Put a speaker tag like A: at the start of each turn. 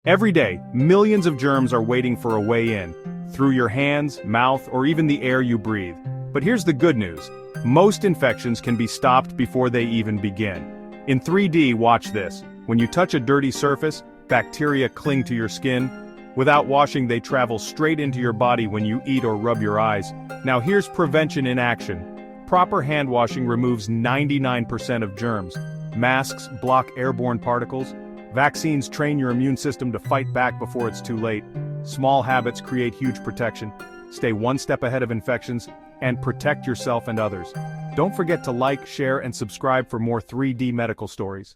A: Every day, millions of germs are waiting for a way in, through your hands, mouth, or even the air you breathe. But here's the good news. Most infections can be stopped before they even begin. In 3D, watch this. When you touch a dirty surface, bacteria cling to your skin. Without washing, they travel straight into your body when you eat or rub your eyes. Now here's prevention in action. Proper hand washing removes 99% of germs. Masks block airborne particles. Vaccines train your immune system to fight back before it's too late. Small habits create huge protection. Stay one step ahead of infections, and protect yourself and others. Don't forget to like, share, and subscribe for more 3D medical stories.